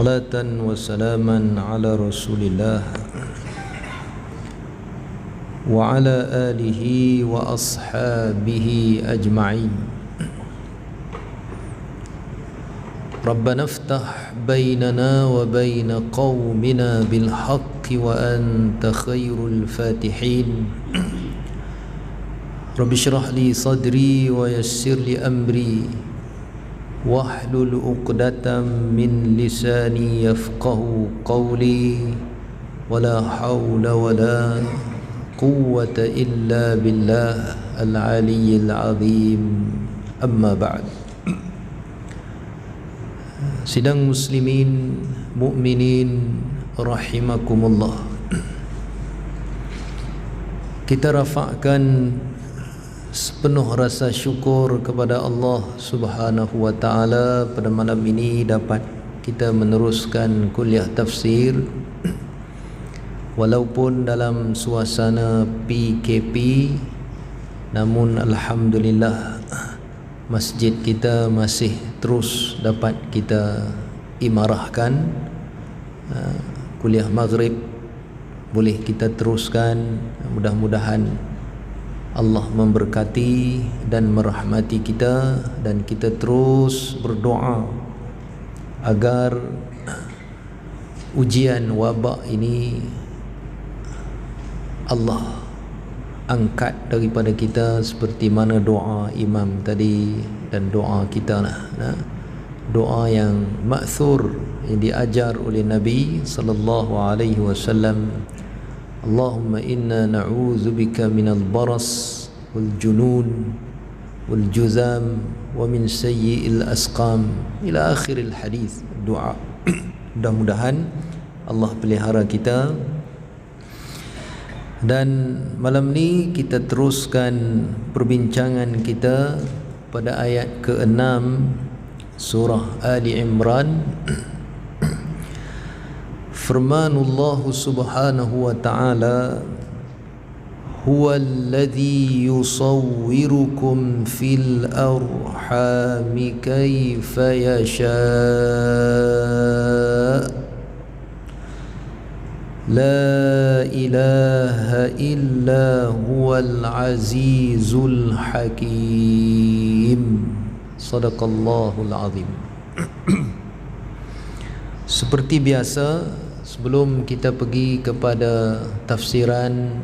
صلاة وسلاما على رسول الله وعلى آله وأصحابه أجمعين. ربنا افتح بيننا وبين قومنا بالحق وأنت خير الفاتحين. رب اشرح لي صدري ويسر لي أمري واحلل عقدة من لساني يفقه قولي ولا حول ولا قوة إلا بالله العلي العظيم. أما بعد. Sidang muslimin mukminin rahimakumullah, kita rafa'kan sepenuh rasa syukur kepada Allah Subhanahu wa taala pada malam ini dapat kita meneruskan kuliah tafsir walaupun dalam suasana PKP, namun alhamdulillah masjid kita masih terus dapat kita imarahkan. Kuliah maghrib boleh kita teruskan. Mudah-mudahan Allah memberkati dan merahmati kita, dan kita terus berdoa agar ujian wabak ini Allah angkat daripada kita, seperti mana doa imam tadi dan doa kita lah, doa yang ma'thur yang diajar oleh Nabi sallallahu alaihi wasallam. Allahumma inna na'udzubika minal baras wal junun wal juzam wa min sayyi'il asqam ila akhiril hadis doa. Mudah-mudahan Allah pelihara kita. Dan malam ni kita teruskan perbincangan kita pada ayat ke-6 surah Ali Imran. Firmanullah subhanahu wa ta'ala, huwallazi yusawwirukum fil arhami kaifa yasha' La ilaha illa huwal azizul hakim. Sadaqallahul azim. Seperti biasa, sebelum kita pergi kepada tafsiran,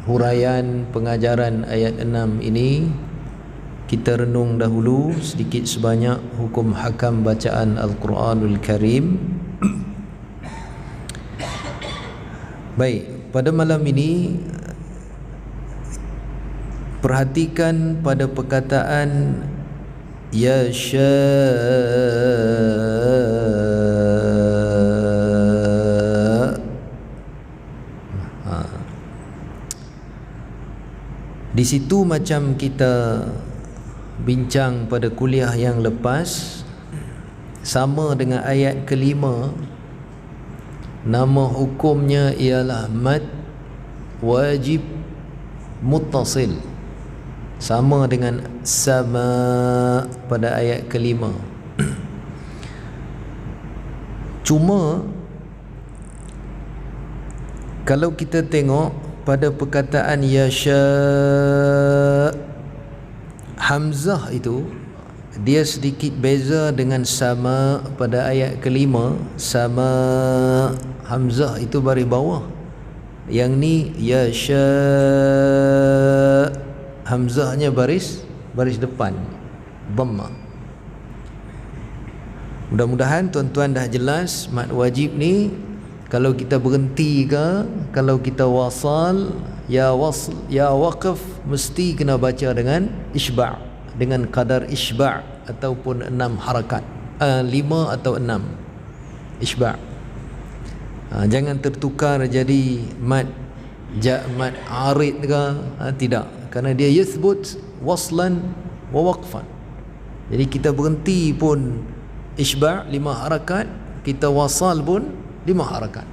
huraian pengajaran ayat 6 ini, kita renung dahulu sedikit sebanyak hukum hakam bacaan Al-Quranul Karim. Baik, pada malam ini perhatikan pada perkataan yasha. Di situ macam kita bincang pada kuliah yang lepas, sama dengan ayat kelima. Nama hukumnya ialah mad wajib muttasil, sama dengan sama pada ayat kelima. Cuma kalau kita tengok pada perkataan yasha, hamzah itu dia sedikit beza dengan sama pada ayat kelima. Sama hamzah itu baris bawah, yang ni yasha hamzahnya baris depan, dhamma. Mudah-mudahan tuan-tuan dah jelas mad wajib ni. Kalau kita berhenti ke, kalau kita wasal, ya wasl, ya waqaf, mesti kena baca dengan isba', dengan kadar isba' ataupun 6 harakat, 5 atau 6 isba'. Jangan tertukar jadi mad arid ke, tidak, kerana dia yathbut waslan wa waqfan. Jadi kita berhenti pun isba' 5 harakat, kita wasal pun 5 harakat.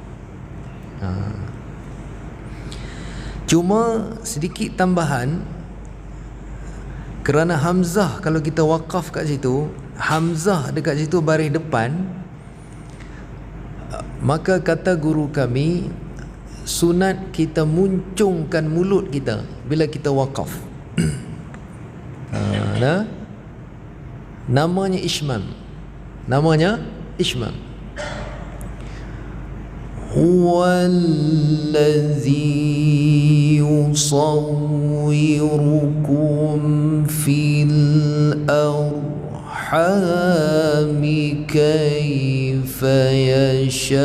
Cuma sedikit tambahan, kerana hamzah kalau kita wakaf kat situ, hamzah dekat situ baris depan, Maka kata guru kami, sunat kita muncungkan mulut kita bila kita wakaf. Namanya ishmam. Namanya ishmam. Huwallazi yusawwirukum fil arhami kaifa yasha'.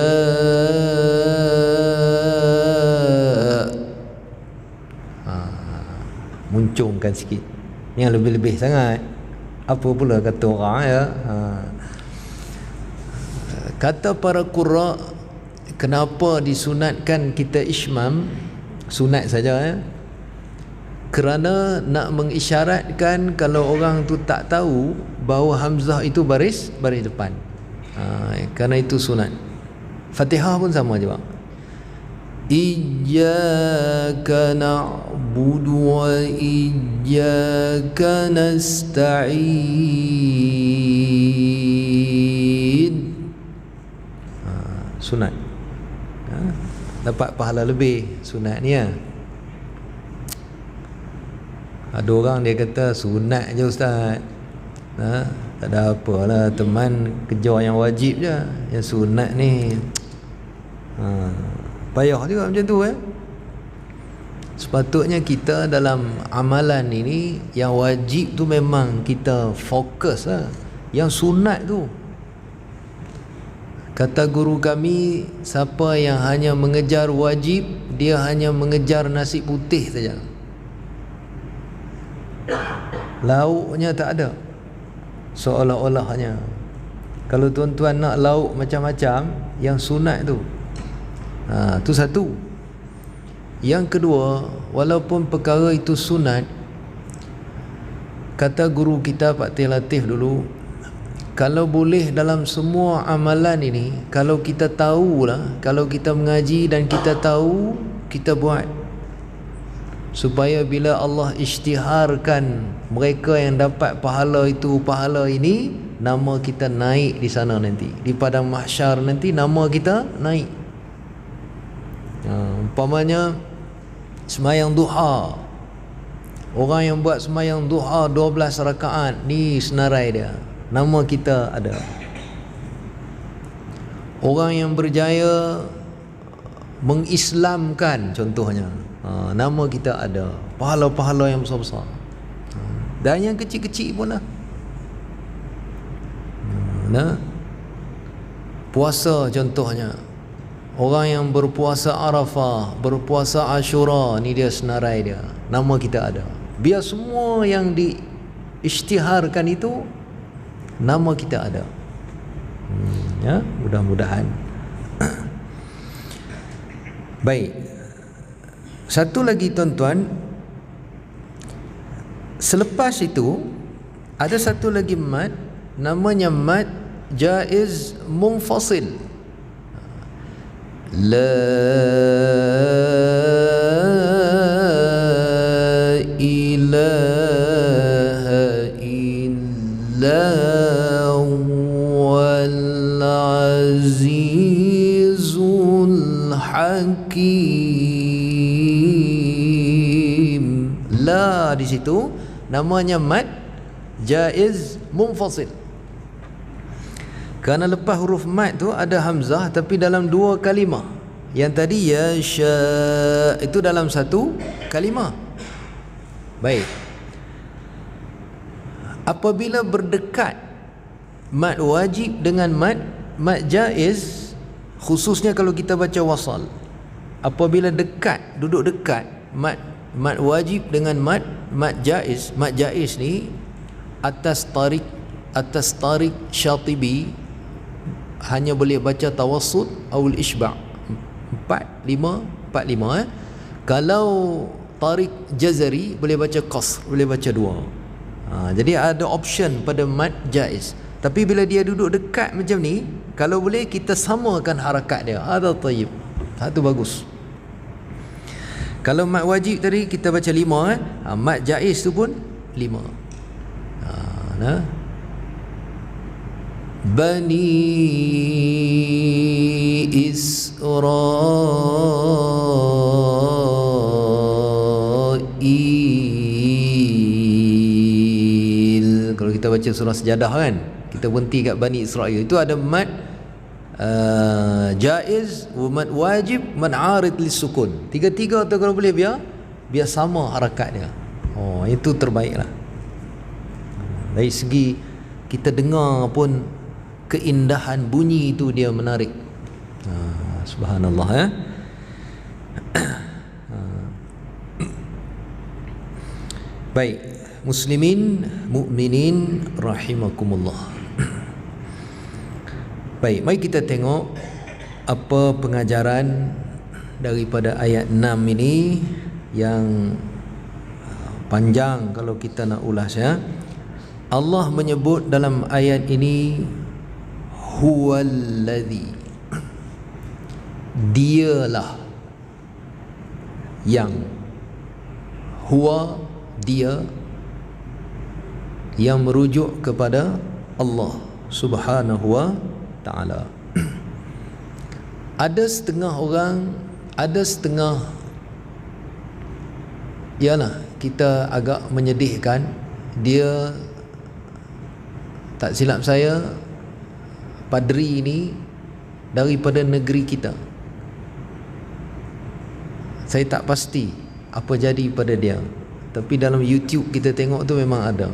Muncungkan sikit. Yang lebih-lebih sangat. Apa pula kata orang ya. Kata para qurra, kenapa disunatkan kita ishmam, sunat saja ya, kerana nak mengisyaratkan kalau orang tu tak tahu bahawa hamzah itu baris depan. Kerana itu sunat. Fatihah pun sama juga. Iyyaka na'budu wa iyyaka nasta'in. Sunat. Dapat pahala lebih sunat ni ya. Ada orang dia kata sunat je ustaz. Tak ada apalah, teman kejar yang wajib je. Yang sunat ni payah juga macam tu ya. Sepatutnya kita dalam amalan ini yang wajib tu memang kita fokus lah. Yang sunat tu, kata guru kami, siapa yang hanya mengejar wajib, dia hanya mengejar nasi putih saja. Lauknya tak ada. Seolah-olahnya. Kalau tuan-tuan nak lauk macam-macam, yang sunat tu. Tu satu. Yang kedua, walaupun perkara itu sunat, kata guru kita Pak Teh Latif dulu, kalau boleh dalam semua amalan ini, kalau kita tahulah, kalau kita mengaji dan kita tahu, kita buat, supaya bila Allah isytiharkan mereka yang dapat pahala itu, pahala ini, nama kita naik di sana nanti, di padang mahsyar nanti nama kita naik. Umpamanya sembahyang duha, orang yang buat sembahyang duha 12 rakaat, ni senarai dia, nama kita ada. Orang yang berjaya mengislamkan contohnya, nama kita ada, pahala-pahala yang besar-besar. Dan yang kecil-kecil pun lah. Puasa contohnya, orang yang berpuasa Arafah, berpuasa Ashura, ni dia senarai dia, nama kita ada. Biar semua yang diisytiharkan itu nama kita ada. Ya, mudah-mudahan. Baik. Satu lagi tuan-tuan, selepas itu ada satu lagi mad, namanya mad jaiz munfasil. La ilaha illa huwal azizul hakim. La di situ namanya mad jaiz munfasil. Kerana lepas huruf mad tu ada hamzah, tapi dalam dua kalimah. Yang tadi ya sya itu dalam satu kalimah. Baik. Apabila berdekat mad wajib dengan mad jaiz, khususnya kalau kita baca wasal, apabila dekat, duduk dekat mad wajib dengan mad jaiz ni atas tarik Syatibi hanya boleh baca tawassut awal isba' 4-5. Kalau tarik jazari boleh baca qasr, boleh baca 2. Jadi ada option pada mad jaiz. Tapi bila dia duduk dekat macam ni, kalau boleh kita samakan harakat dia. Ada tayyib. Satu bagus. Kalau mad wajib tadi kita baca 5, mad jaiz tu pun 5. Bani Israel. Kalau kita baca surah Sejadah kan, kita berhenti kat Bani Israel, itu ada mad jaiz, mad wajib, mad arid lisukun. Tiga-tiga tu kalau boleh biar sama harakat dia. Oh, itu terbaiklah. Dari segi kita dengar pun keindahan bunyi itu dia menarik. Subhanallah ya. Baik, muslimin, mukminin rahimakumullah. Baik, mari kita tengok apa pengajaran daripada ayat 6 ini yang panjang kalau kita nak ulas ya. Allah menyebut dalam ayat ini huwallazi, dialah yang, huwa dia yang merujuk kepada Allah Subhanahu wa ta'ala. Ada setengah orang, ada setengah, yalah, kita agak menyedihkan, dia tak silap saya padri ini daripada negeri kita. Saya tak pasti apa jadi pada dia, tapi dalam YouTube kita tengok tu memang ada.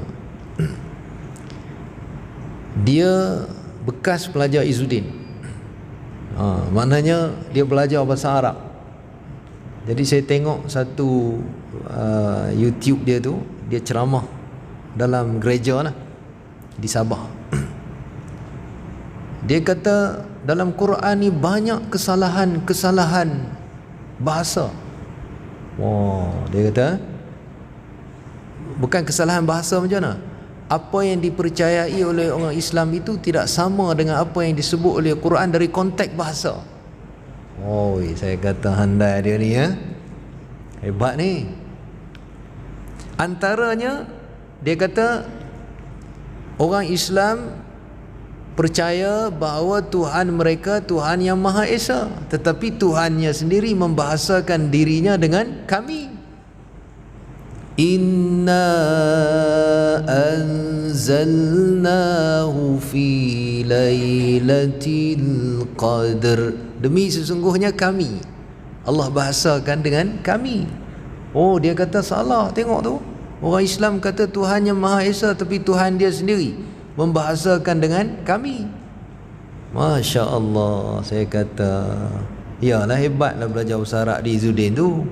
Dia bekas pelajar Izzuddin. Maknanya dia belajar bahasa Arab. Jadi saya tengok satu YouTube dia tu, dia ceramah dalam gereja lah di Sabah. Dia kata dalam Quran ni banyak kesalahan bahasa. Dia kata bukan kesalahan bahasa macam mana, apa yang dipercayai oleh orang Islam itu tidak sama dengan apa yang disebut oleh Quran dari konteks bahasa. Saya kata handai dia ni ya, hebat ni. Antaranya dia kata orang Islam percaya bahawa Tuhan mereka Tuhan yang Maha Esa, tetapi Tuhannya sendiri membahasakan dirinya dengan kami. Inna anzalnahu fi lailatul qadr. Demi sesungguhnya kami, Allah bahasakan dengan kami. Dia kata salah. Tengok tu, orang Islam kata Tuhan yang Maha Esa, tapi Tuhan dia sendiri membahasakan dengan kami. Masya Allah. Saya kata yalah, hebatlah belajar bahasa Arab di Izzuddin tu,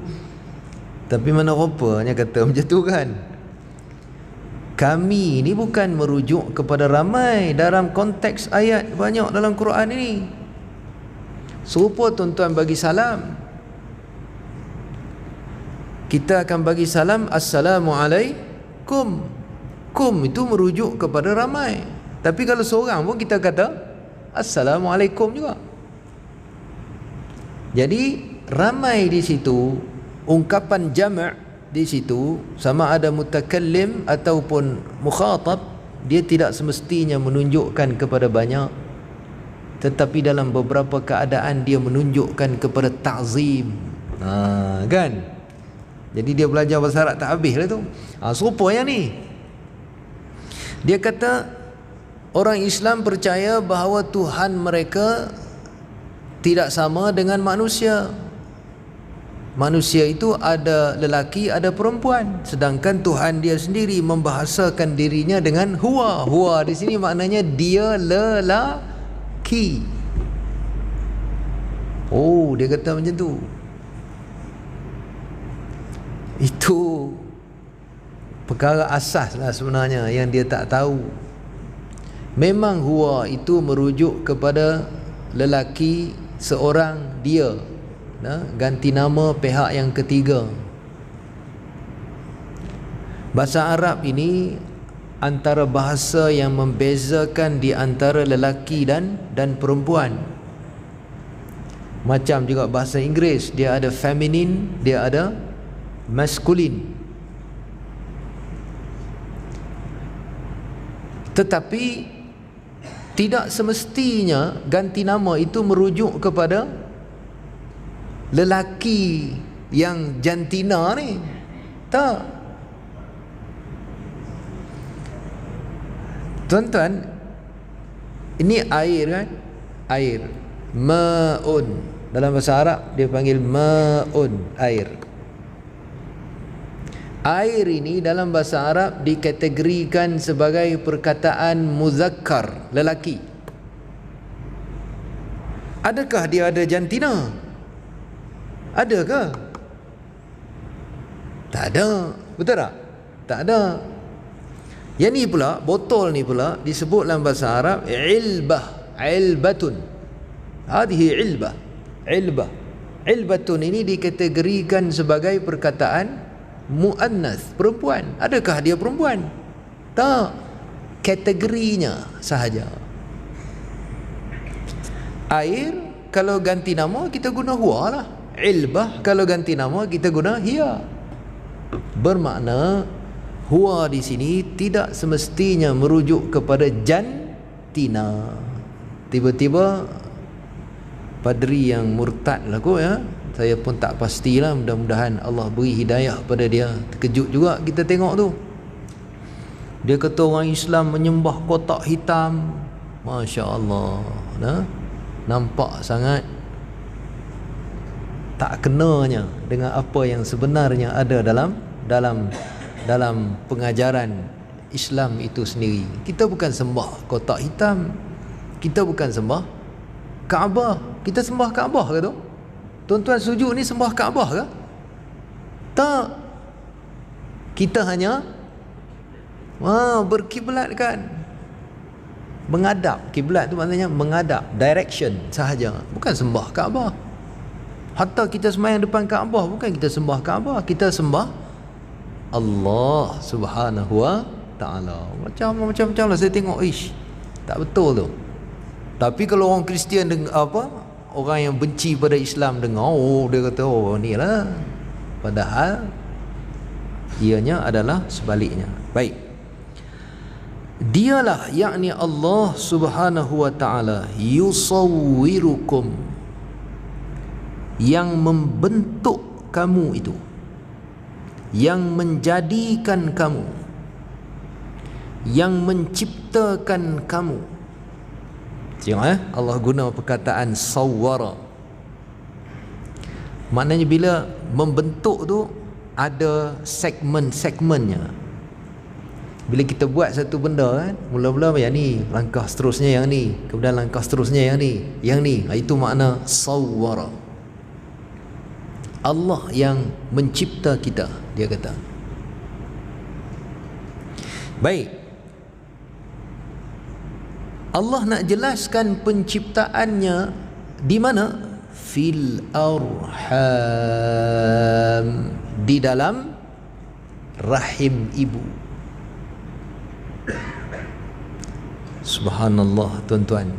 tapi mana rupanya kata macam tu kan. Kami ni bukan merujuk kepada ramai dalam konteks ayat banyak dalam Quran ini. Serupa tuan-tuan bagi salam, kita akan bagi salam Assalamualaikum. Kum itu merujuk kepada ramai, tapi kalau seorang pun kita kata Assalamualaikum juga. Jadi ramai di situ, ungkapan jama' di situ, sama ada mutakallim ataupun mukhatab, dia tidak semestinya menunjukkan kepada banyak, tetapi dalam beberapa keadaan dia menunjukkan kepada ta'zim. Kan? Jadi dia belajar bahasa Arab tak habis lah tu. Serupa yang ni. Dia kata orang Islam percaya bahawa Tuhan mereka tidak sama dengan manusia. Manusia itu ada lelaki, ada perempuan, sedangkan Tuhan dia sendiri membahasakan dirinya dengan huwa. Huwa di sini maknanya dia lelaki. Dia kata macam tu. Itu perkara asas lah sebenarnya yang dia tak tahu. Memang huwa itu merujuk kepada lelaki seorang dia, ganti nama pihak yang ketiga. Bahasa Arab ini antara bahasa yang membezakan di antara lelaki dan perempuan. Macam juga bahasa Inggeris, dia ada feminine, dia ada maskulin. Tetapi Tidak semestinya ganti nama itu merujuk kepada lelaki yang jantina ni. Tak. Tuan-tuan, ini air kan? Air. Ma'un. Dalam bahasa Arab dia panggil ma'un, air. Air ini dalam bahasa Arab dikategorikan sebagai perkataan muzakkar, lelaki. Adakah dia ada jantina? Adakah? Tak ada. Betul tak? Tak ada. Yang ni pula, botol ni pula disebut dalam bahasa Arab ilbah, ilbatun. Hadhihi ilbah. Ilbah. Ilbatun ini dikategorikan sebagai perkataan muannas, perempuan. Adakah dia perempuan? Tak. Kategorinya sahaja. Air kalau ganti nama kita guna huwa lah. Ilbah kalau ganti nama kita guna hiya. Bermakna huwa di sini tidak semestinya merujuk kepada jantina. Tiba-tiba padri yang murtad lah kot ya. Saya pun tak pastilah, mudah-mudahan Allah beri hidayah pada dia. Terkejut juga kita tengok tu. Dia kata orang Islam menyembah kotak hitam. Masya Allah, nah? Nampak sangat tak kenanya dengan apa yang sebenarnya ada dalam pengajaran Islam itu sendiri. Kita bukan sembah kotak hitam, kita bukan sembah Kaabah. Kita sembah Kaabah ke tu? Tuan-tuan sujud ni sembah Kaabah ke? Tak. Kita hanya berkiblatkan, menghadap. Kiblat tu maknanya menghadap, direction sahaja, bukan sembah Kaabah. Hatta kita sembahyang depan Kaabah bukan kita sembah Kaabah, kita sembah Allah Subhanahu wa taala. Macam lah saya tengok, tak betul tu. Tapi kalau orang Kristian orang yang benci pada Islam dengar, dia kata ni lah, padahal ianya adalah sebaliknya. Baik, dialah yakni Allah Subhanahu wa taala yusawwirukum, yang membentuk kamu itu, yang menjadikan kamu, yang menciptakan kamu. Tengok Allah guna perkataan sawwara. Maknanya bila membentuk tu ada segmen-segmennya. Bila kita buat satu benda kan, mula-mula yang ni, langkah seterusnya yang ni, kemudian langkah seterusnya yang ni, itu makna sawwara. Allah yang mencipta kita, dia kata. Baik, Allah nak jelaskan penciptaannya di mana? Fil arham, di dalam rahim ibu. Subhanallah tuan-tuan.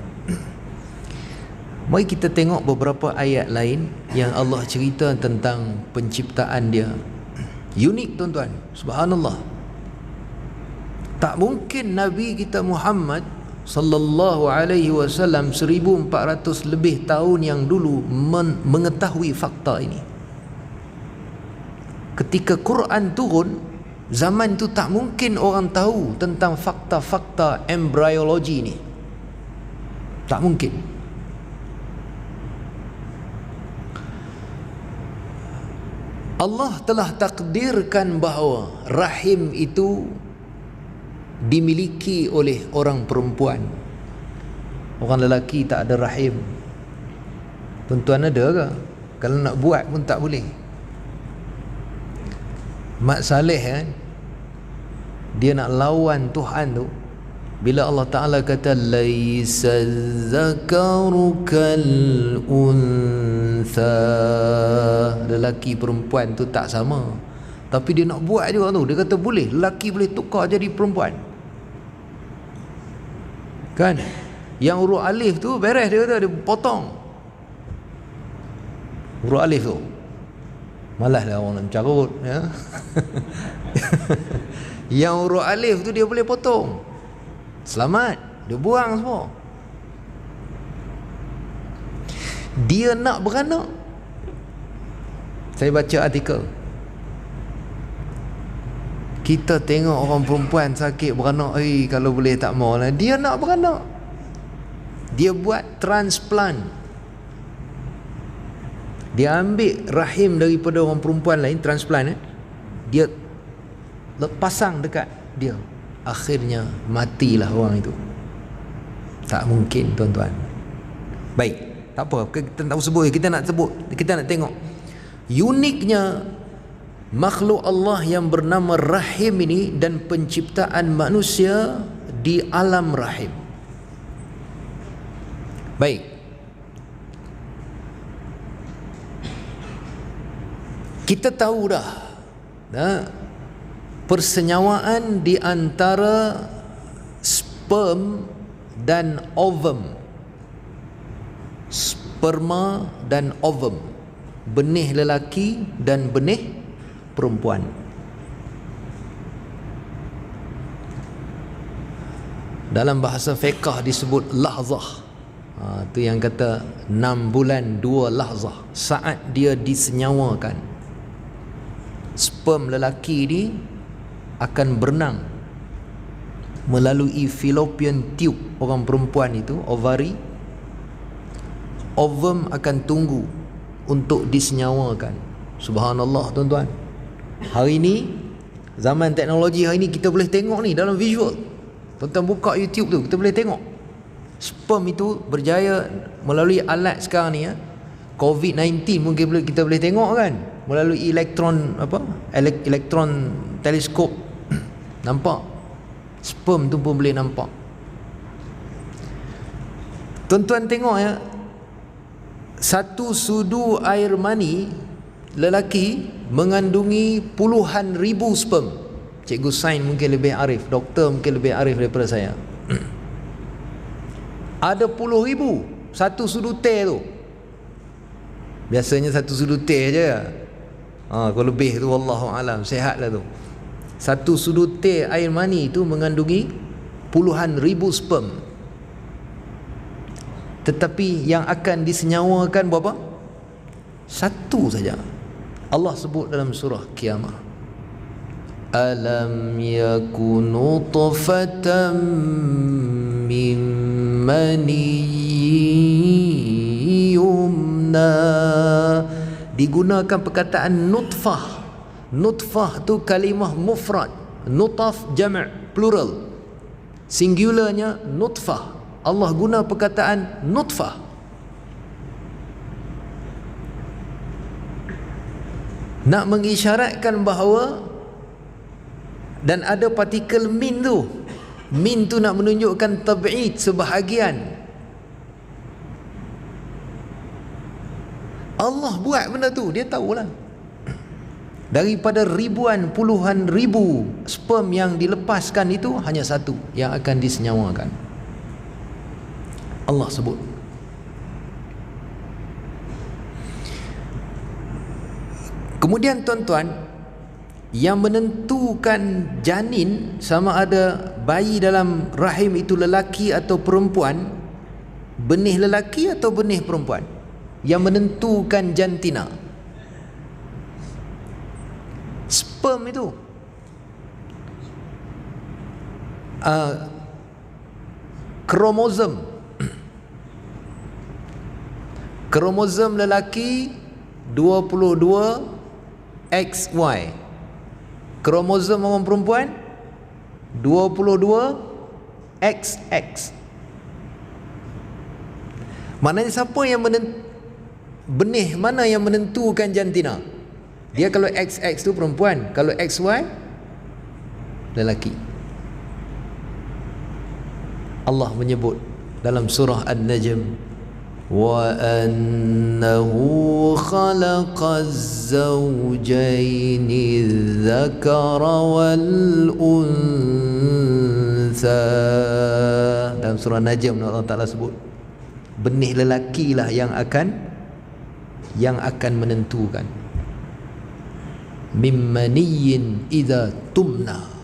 Mari kita tengok beberapa ayat lain yang Allah cerita tentang penciptaan dia. Unik tuan-tuan. Subhanallah. Tak mungkin Nabi kita Muhammad sallallahu alaihi wasallam 1400 lebih tahun yang dulu mengetahui fakta ini. Ketika Quran turun, zaman itu tak mungkin orang tahu tentang fakta-fakta embryologi ini. Tak mungkin. Allah telah takdirkan bahawa rahim itu dimiliki oleh orang perempuan. Orang lelaki tak ada rahim. Tuan-tuan ada ke? Kalau nak buat pun tak boleh. Mak Saleh kan, dia nak lawan Tuhan tu. Bila Allah Ta'ala kata laisa zakaru kal untha, lelaki perempuan tu tak sama. Tapi dia nak buat juga tu. Dia kata boleh, lelaki boleh tukar jadi perempuan. Kan? Yang huruf alif tu beres, dia kata dia potong huruf alif tu. Malaslah orang nak mencarut ya. Yang huruf alif tu dia boleh potong. Selamat, dia buang semua. dia nak beranak. Saya baca artikel, kita tengok orang perempuan sakit beranak, kalau boleh tak mau lah. Dia nak beranak, dia buat transplant. Dia ambil rahim daripada orang perempuan lain, transplant, dia pasang dekat dia. Akhirnya matilah orang itu. Tak mungkin, tuan-tuan. Baik, tak apa, kita tak sebut, kita nak sebut, kita nak tengok uniknya makhluk Allah yang bernama rahim ini dan penciptaan manusia di alam rahim. Baik, kita tahu dah, persenyawaan di antara sperm dan ovum, sperma dan ovum, benih lelaki dan benih perempuan. Dalam bahasa fiqh disebut lahzah. Tu yang kata 6 bulan 2 lahzah, saat dia disenyawakan. Sperm lelaki ni akan berenang melalui fallopian tube orang perempuan itu, ovari. Ovum akan tunggu untuk disenyawakan. Subhanallah, tuan-tuan. Hari ni, zaman teknologi hari ni, kita boleh tengok ni dalam visual. Tuan-tuan buka YouTube tu, kita boleh tengok sperm itu berjaya melalui alat sekarang ni, COVID-19 mungkin kita boleh tengok kan, melalui elektron elektron teleskop. Nampak sperm tu pun boleh nampak. Tuan-tuan tengok ya, satu sudu air mani lelaki mengandungi puluhan ribu sperm. Cikgu sains mungkin lebih arif, doktor mungkin lebih arif daripada saya. Ada puluh ribu satu sudu teh tu. Biasanya satu sudu teh je. Kalau lebih tu wallahu alam, sihatlah tu. Satu sudu teh air mani itu mengandungi puluhan ribu sperm. Tetapi yang akan disenyawakan berapa? Satu saja. Allah sebut dalam surah Qiyamah, alam yakun nutfatan min mani yumna. Digunakan perkataan nutfah. Nutfah tu kalimah mufrad, nutaf jama' plural, singularnya nutfah. Allah guna perkataan nutfah. Nak mengisyaratkan bahawa, dan ada partikel min tu. Min tu nak menunjukkan tab'id, sebahagian. Allah buat benda tu, dia tahulah. Daripada ribuan, puluhan ribu sperm yang dilepaskan itu, hanya satu yang akan disenyawakan. Allah sebut. Kemudian tuan-tuan, yang menentukan janin sama ada bayi dalam rahim itu lelaki atau perempuan, benih lelaki atau benih perempuan, yang menentukan jantina, sperm itu. Kromosom lelaki 22 XY, kromosom orang perempuan 22 XX. Maknanya siapa yang benih mana yang menentukan jantina? Dia kalau XX tu perempuan, kalau XY lelaki. Allah menyebut dalam surah An-Najm, wa annahu khalaqaz zawjaini dzakara wal untha. Dalam surah Najm Allah Taala sebut, benih lelaki lah yang akan menentukan. Mimmaniyin idza tumna.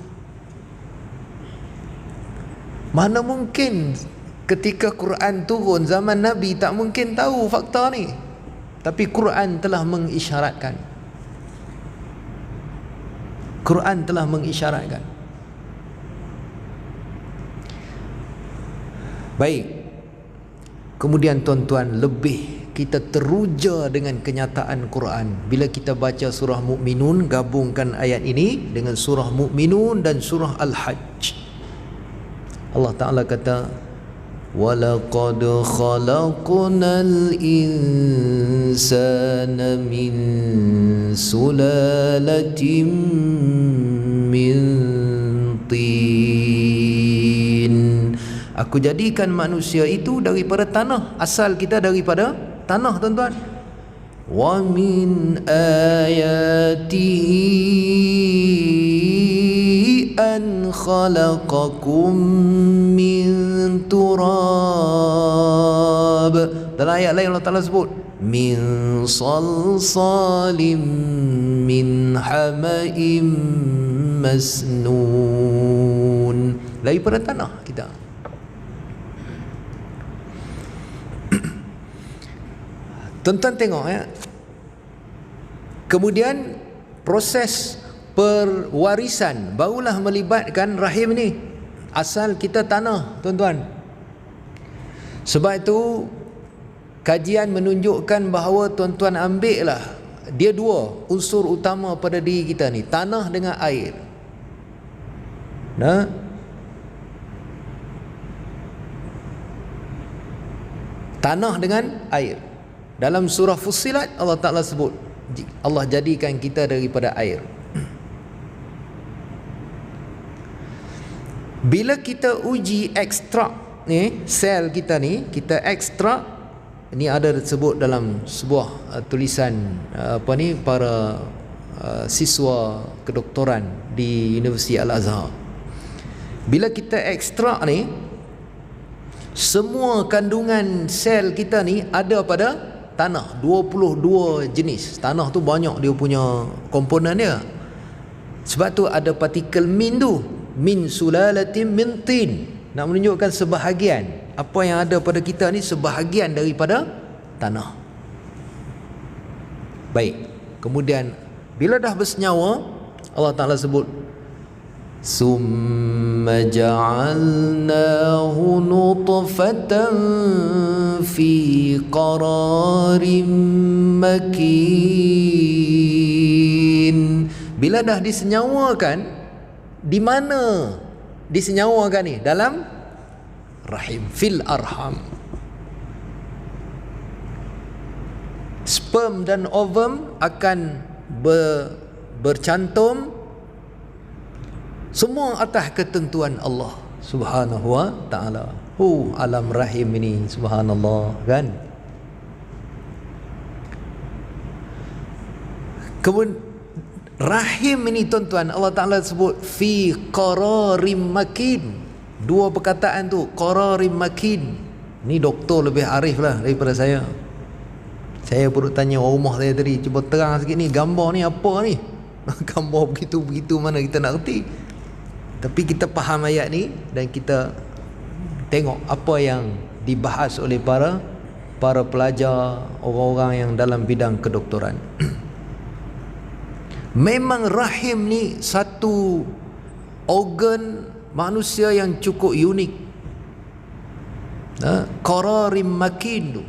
Mana mungkin Ketika Quran turun zaman Nabi tak mungkin tahu fakta ni, tapi Quran telah mengisyaratkan. Quran telah mengisyaratkan. Baik. Kemudian tuan-tuan, lebih kita teruja dengan kenyataan Quran. Bila kita baca surah Mu'minun, gabungkan ayat ini dengan surah Mu'minun dan surah Al-Hajj. Allah Ta'ala kata, وَلَقَدْ خَلَقْنَا الْإِنسَانَ مِنْ سُلَالَةٍ مِنْ طِينٍ. Aku jadikan manusia itu daripada tanah. Asal kita daripada tanah, tuan-tuan. وَمِنْ آيَاتِهِ أَنْ خَلَقَكُمْ مِنْ تُرَابٍ. Dalam ayat lain Allah Ta'ala sebut min salsalim min hama'im masnun. Daripada tanah kita. Tuan-tuan tengok ya. Kemudian proses perwarisan barulah melibatkan rahim ni. Asal kita tanah, tuan-tuan. Sebab itu kajian menunjukkan bahawa tuan-tuan ambil lah, dia dua unsur utama pada diri kita ni, tanah dengan air. Nah, tanah dengan air. Dalam surah Fussilat Allah Ta'ala sebut Allah jadikan kita daripada air. Bila kita uji ekstrak ni, sel kita ni, kita ekstrak ni, ada sebut dalam sebuah tulisan para siswa kedoktoran di Universiti Al-Azhar. Bila kita ekstrak ni, semua kandungan sel kita ni ada pada tanah. 22 jenis. Tanah tu banyak dia punya komponen dia. Sebab tu ada partikel min tu, min sulalatin min tin, nak menunjukkan sebahagian apa yang ada pada kita ni sebahagian daripada tanah. Baik. Kemudian bila dah bersenyawa, Allah Ta'ala sebut summa ja'alnahu nutfatan fi qararin makin. Bila dah disenyawakan, di mana disenyawakan ni? Dalam rahim, fil arham. Sperm dan ovum akan bercantum, semua atas ketentuan Allah Subhanahu wa ta'ala. Alam rahim ini, subhanallah, kan? Kemudian rahim ini, tuan-tuan, Allah Ta'ala sebut fi qararim makin. Dua perkataan tu, qararim makin. Ni doktor lebih arif lah daripada saya. Saya perlu tanya orang rumah saya tadi, cuba terang sikit ni, gambar ni apa ni? Gambar begitu-begitu mana kita nak reti. Tapi kita faham ayat ni dan kita tengok apa yang dibahas oleh para pelajar, orang-orang yang dalam bidang kedoktoran. Memang rahim ni satu organ manusia yang cukup unik. Qararim makin tu.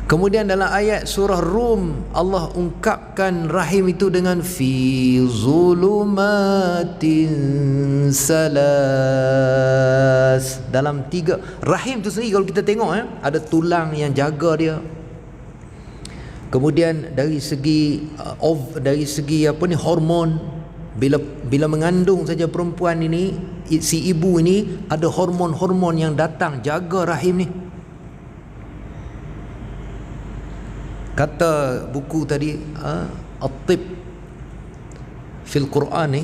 Kemudian dalam ayat surah Rum, Allah ungkapkan rahim itu dengan fi zulumatin salas. Dalam tiga, rahim tu sendiri kalau kita tengok ada tulang yang jaga dia. Kemudian dari segi hormon, bila mengandung saja perempuan ini, si ibu ini ada hormon-hormon yang datang jaga rahim ni. Kata buku tadi At-Tib fil Quran ni,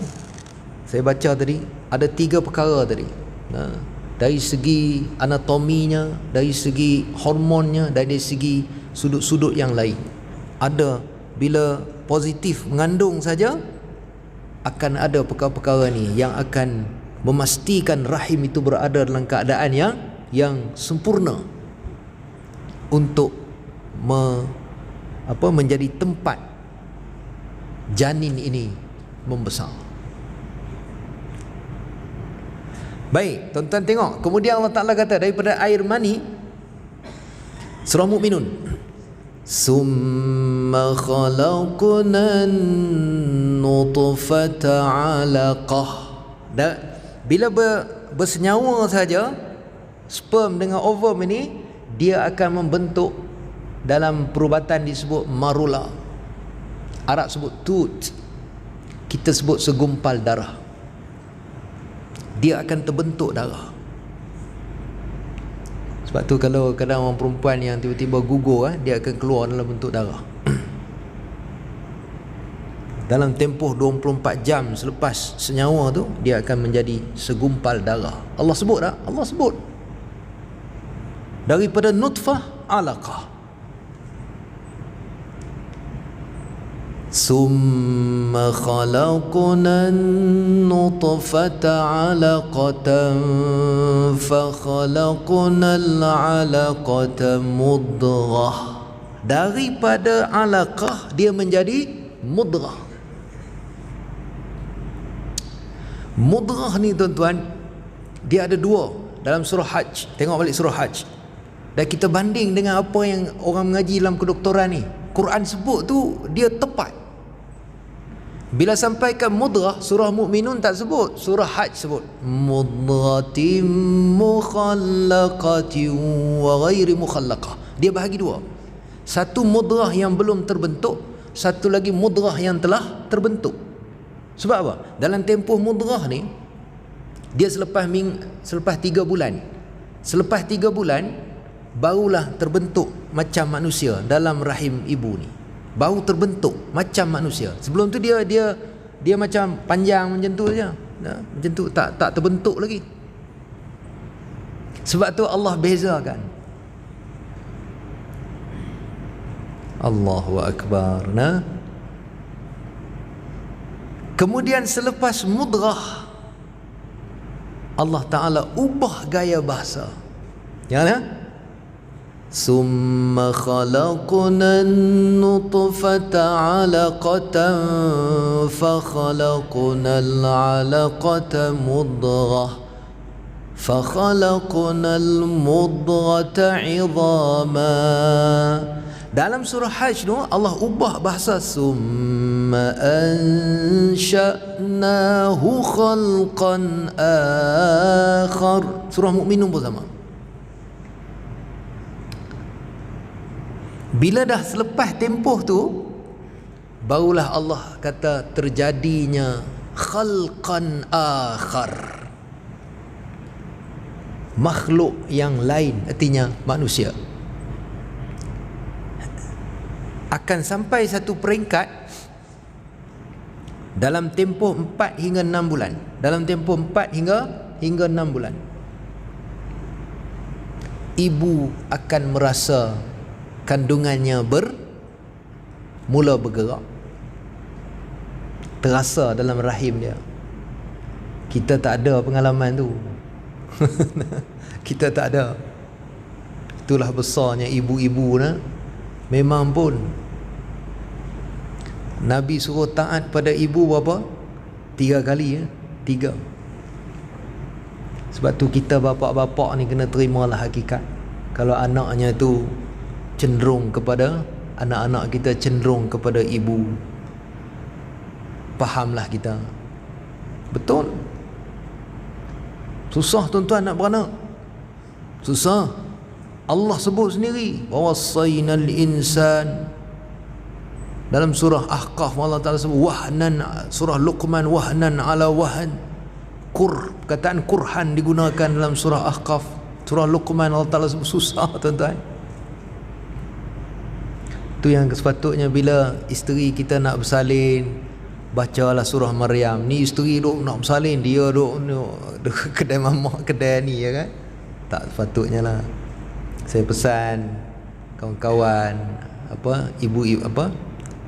saya baca tadi, ada 3 perkara tadi. Dari segi anatominya, dari segi hormonnya, dari segi sudut-sudut yang lain. Ada, bila positif mengandung saja, akan ada perkara-perkara ni yang akan memastikan rahim itu berada dalam keadaan yang sempurna untuk menjadi tempat janin ini membesar. Baik, tuan-tuan tengok. Kemudian Allah Ta'ala kata daripada air mani, surah Mukminun, summa khalaqna nutfata 'alaqah. Bila bersenyawa saja sperm dengan ovum ini, dia akan membentuk dalam perubatan disebut marula. Arab sebut tut, kita sebut segumpal darah. Dia akan terbentuk darah. Sebab tu kalau kadang orang perempuan yang tiba-tiba gugur, dia akan keluar dalam bentuk darah. Dalam tempoh 24 jam selepas senyawa tu, dia akan menjadi segumpal darah. Allah sebut tak? Allah sebut. Daripada nutfah alaqah. Summa khalaqna nutfata 'alaqatan fa khalaqna al-'alaqata mudghah. Daripada alaqah dia menjadi mudghah. Mudghah ni tuan-tuan, dia ada dua dalam surah Hajj. Tengok balik surah Hajj. Dan kita banding dengan apa yang orang mengaji dalam kedoktoran ni. Quran sebut tu dia tepat. Bila sampaikan mudghah, surah Mukminun tak sebut, surah Hajj sebut mudghatim mukhallaqatin wa ghairi mukhallaqah. Dia bahagi dua. Satu mudghah yang belum terbentuk, satu lagi mudghah yang telah terbentuk. Sebab apa? Dalam tempoh mudghah ni, dia selepas 3 bulan. Selepas 3 bulan barulah terbentuk macam manusia dalam rahim ibu ni. Baru terbentuk macam manusia. Sebelum tu dia macam panjang macam tu saja. Macam tu, tak terbentuk lagi. Sebab tu Allah bezakan. Allahu Akbar. Kemudian selepas mudghah, Allah Ta'ala ubah gaya bahasa. Jangan summa khalaqna nutfata 'alaqatan fa khalaqna al-'alaqata mudghah fa khalaqna al-mudghata 'idhama. Dalam surah Hajj tu Allah ubah bahasa, summa ansha'nahu khalqan akhar. Surah Mukminun pun sama. Bila dah selepas tempoh tu, barulah Allah kata terjadinya khalqan akhar, makhluk yang lain, artinya manusia. Akan sampai satu peringkat dalam tempoh 4 hingga 6 bulan. Dalam tempoh 4 hingga 6 bulan, ibu akan merasa kandungannya mula bergerak, terasa dalam rahim dia. Kita tak ada pengalaman tu. Kita tak ada. Itulah besarnya ibu-ibu na. Memang pun Nabi suruh taat pada ibu berapa? 3 kali 3. Sebab tu kita bapak-bapak ni kena terimalah hakikat. Kalau anaknya tu cenderung kepada, anak-anak kita cenderung kepada ibu, fahamlah kita. Betul. Susah tuan-tuan nak beranak. Susah. Allah sebut sendiri, wawasainal insan. Dalam surah Ahqaf Allah Ta'ala sebut wahnan, surah Luqman wahnan ala wahn. Perkataan kurhan digunakan dalam surah Ahqaf. Surah Luqman Allah Ta'ala sebut susah tuan-tuan. Itu yang sepatutnya bila isteri kita nak bersalin, bacalah surah Maryam. Ni isteri duk nak bersalin, dia duk kedai mamak, kedai ni, ya kan? Tak sepatutnya lah. Saya pesan kawan-kawan, ibu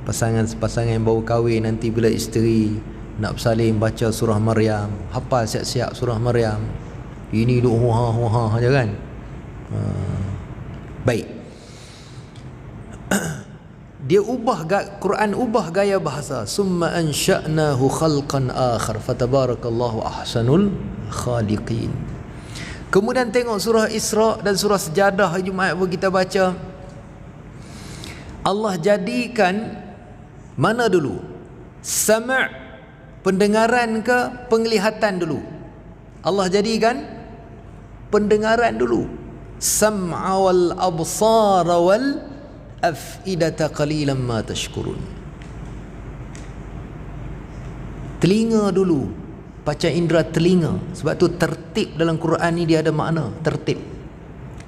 pasangan yang baru kahwin, nanti bila isteri nak bersalin baca surah Maryam, hafal siap-siap surah Maryam. Ini duk huha aja kan. Baik. Dia Quran ubah gaya bahasa. Summa ansha'nahu khalqan akhar fatabarakallahu ahsanul khaliqin. Kemudian tengok surah Isra dan surah Sejadah hari Jumaat pun kita baca. Allah jadikan mana dulu? Sam' pendengaran ke penglihatan dulu? Allah jadikan pendengaran dulu. Sam'a wal absara wal af'idata qalilan ma tashkurun. Telinga dulu, panca indera telinga. Sebab tu tertib dalam Quran ni dia ada makna tertib.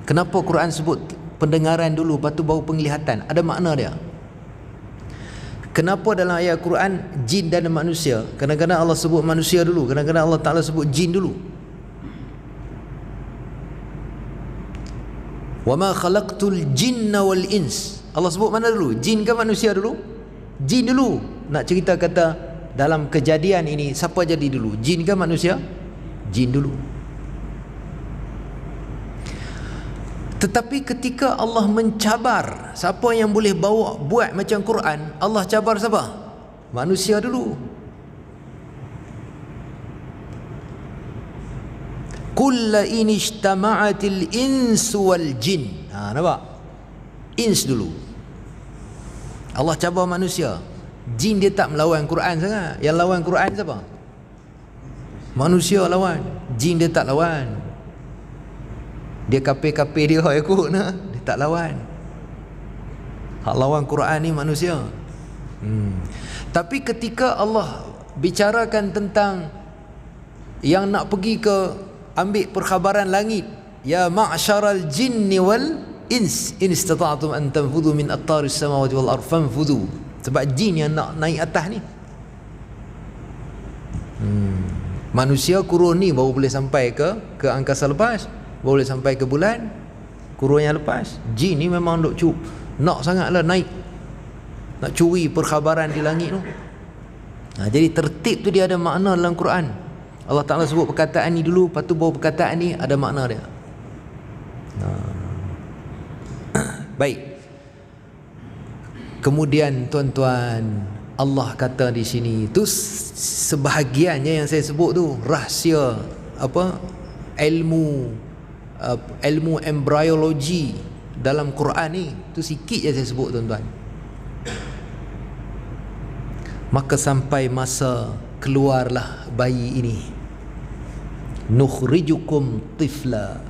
Kenapa Quran sebut pendengaran dulu, lepas tu baru penglihatan? Ada makna dia. Kenapa dalam ayat Quran jin dan manusia? Kadang-kadang Allah sebut manusia dulu, kadang-kadang Allah Ta'ala sebut jin dulu. Wa ma khalaqtul jinna wal ins. Allah sebut mana dulu? Jin ke manusia dulu? Jin dulu. Nak cerita kata dalam kejadian ini siapa jadi dulu? Jin ke manusia? Jin dulu. Tetapi ketika Allah mencabar siapa yang boleh buat macam Quran, Allah cabar siapa? Manusia dulu. Qul la in ijtama'atil insu wal jin. Nampak? Ins dulu. Allah cabar manusia. Jin dia tak melawan Quran sangat. Yang lawan Quran siapa? Manusia lawan. Jin dia tak lawan. Dia kapir-kapir dia ikut nah. Dia tak lawan. Hak lawan Quran ni manusia. Tapi ketika Allah bicarakan tentang yang nak pergi ke ambil perkhabaran langit, ya ma'syaral jinni wal ins in istata'tum an tanfudhu min attaris samawati wal ardh fanfudhu. Sebab jin yang nak naik atas ni. Manusia kurun ni baru boleh sampai ke angkasa lepas, baru boleh sampai ke bulan, kurun yang lepas. Jin ni memang nak sangatlah naik, nak curi perkhabaran di langit tu. Jadi tertib tu dia ada makna dalam Quran. Allah Ta'ala sebut perkataan ni dulu, lepas tu baru perkataan ni ada makna dia. Baik. Kemudian tuan-tuan, Allah kata di sini tu sebahagiannya yang saya sebut tu rahsia ilmu embryologi dalam Quran ni, tu sikit je saya sebut tuan-tuan. Maka sampai masa keluarlah bayi ini. Nukhrijukum tifla.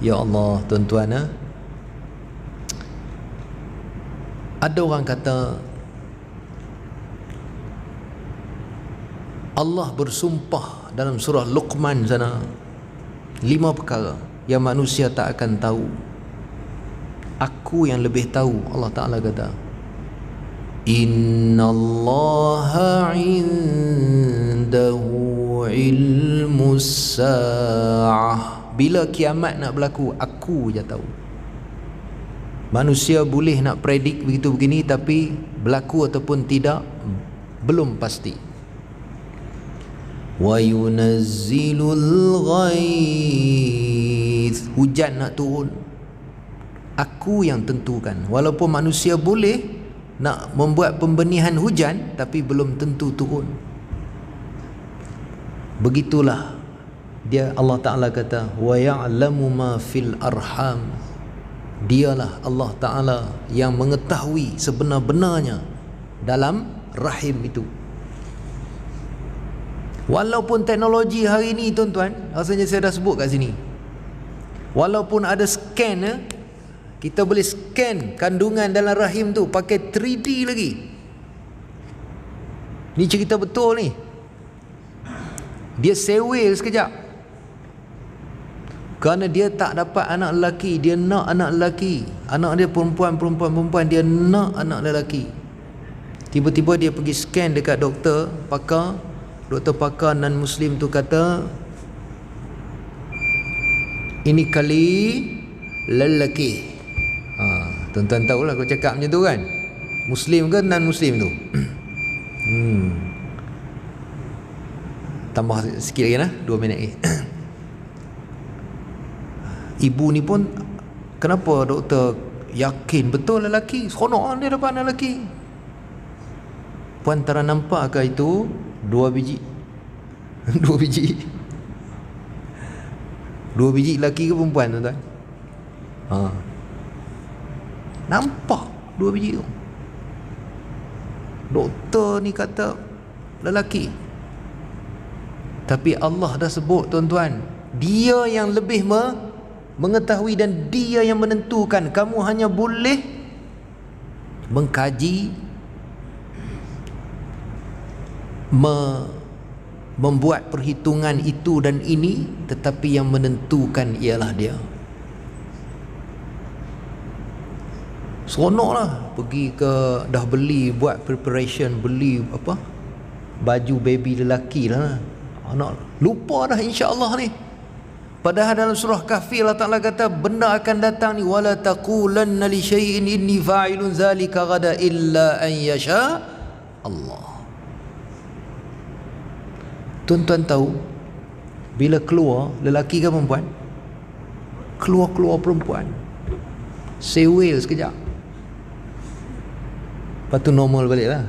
Ya Allah tuan-tuan, ada orang kata Allah bersumpah dalam surah Luqman sana 5 perkara yang manusia tak akan tahu. Aku yang lebih tahu. Allah Ta'ala kata, Innallaha indahu ilmus sa'ah. Bila kiamat nak berlaku, aku je tahu. Manusia boleh nak predik begitu begini, tapi berlaku ataupun tidak belum pasti. Wa yunazzilul ghaith. Hujan nak turun, aku yang tentukan. Walaupun manusia boleh nak membuat pembenihan hujan, tapi belum tentu turun. Begitulah dia. Allah Ta'ala kata, wa ya'lamu ma fil arham. Dialah Allah Ta'ala yang mengetahui sebenar-benarnya dalam rahim itu. Walaupun teknologi hari ni tuan-tuan, rasanya saya dah sebut kat sini, walaupun ada scan, kita boleh scan kandungan dalam rahim tu pakai 3D lagi. Ni cerita betul ni. Dia sewel sekejap kerana dia tak dapat anak lelaki, dia nak anak lelaki. Anak dia perempuan, dia nak anak lelaki. Tiba-tiba dia pergi scan dekat doktor pakar non muslim tu, kata ini kali lelaki. Tuan-tuan tahulah aku cakap macam tu kan. Muslim ke non muslim tu? Tambah sikit lagi lah, 2 minit lagi. Ibu ni pun, kenapa doktor yakin betul lelaki? Seronok dia dapat anak lelaki. Puan tara nampak ke itu 2 biji? 2 biji. 2 biji lelaki ke perempuan, tuan-tuan? Nampak 2 biji tu. Doktor ni kata lelaki, tapi Allah dah sebut, tuan-tuan, Dia yang lebih mengetahui dan Dia yang menentukan. Kamu hanya boleh mengkaji, membuat perhitungan itu dan ini, tetapi yang menentukan ialah Dia. Seronoklah pergi ke, dah beli, buat preparation, beli apa, baju baby lelaki lah, anak lupa dah insya-Allah ni. Padahal dalam surah Kahfi Allah Ta'ala kata benda akan datang ni, wala taqulanna li syai'in inni fa'ilun zalika ghada illa an yasha Allah. Tuan-tuan tahu bila keluar lelaki ke perempuan? Keluar perempuan, sewel sekejap, lepas tu normal balik lah.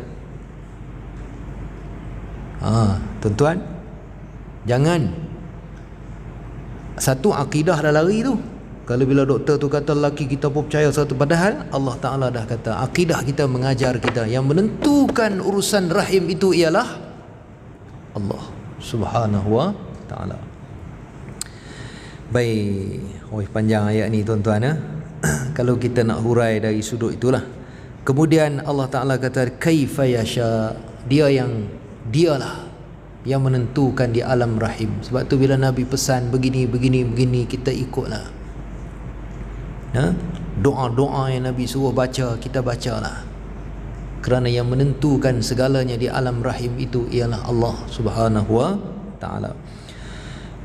Tuan-tuan, jangan satu akidah dah lari tu. Kalau bila doktor tu kata lelaki, kita pun percaya satu, padahal Allah Ta'ala dah kata, akidah kita mengajar kita yang menentukan urusan rahim itu ialah Allah Subhanahu wa Ta'ala. Baik, panjang ayat ni, tuan-tuan. Kalau kita nak hurai dari sudut itulah. Kemudian Allah Ta'ala kata kaifa yasha, dialah yang menentukan di alam rahim. Sebab tu bila Nabi pesan begini, kita ikutlah. Doa-doa yang Nabi suruh baca, kita bacalah. Kerana yang menentukan segalanya di alam rahim itu ialah Allah Subhanahu wa Ta'ala.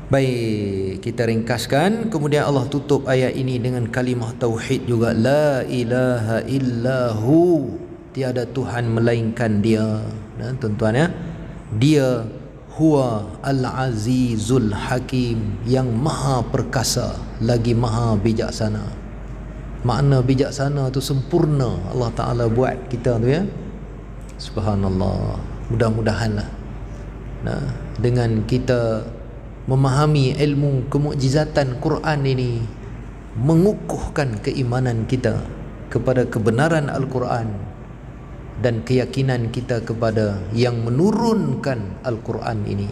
Baik, kita ringkaskan. Kemudian Allah tutup ayat ini dengan kalimah tauhid juga. La ilaha illahu, tiada Tuhan melainkan Dia. Tuan-tuan ya, Dia huwa al-azizul hakim, yang maha perkasa lagi maha bijaksana. Makna bijaksana tu sempurna Allah Ta'ala buat kita tu ya. Subhanallah. Mudah-mudahanlah dengan kita memahami ilmu kemukjizatan Quran ini, mengukuhkan keimanan kita kepada kebenaran Al-Quran dan keyakinan kita kepada yang menurunkan Al-Quran ini,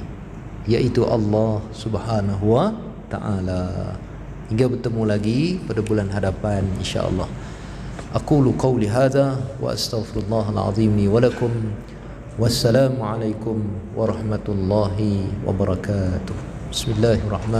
yaitu Allah Subhanahu wa Ta'ala. Hingga bertemu lagi pada bulan hadapan insya-Allah. Aqulu qawli hadza wa astaghfirullahal azim li wa lakum. Wassalamu alaikum warahmatullahi wabarakatuh. Bismillahirrahmanirrahim.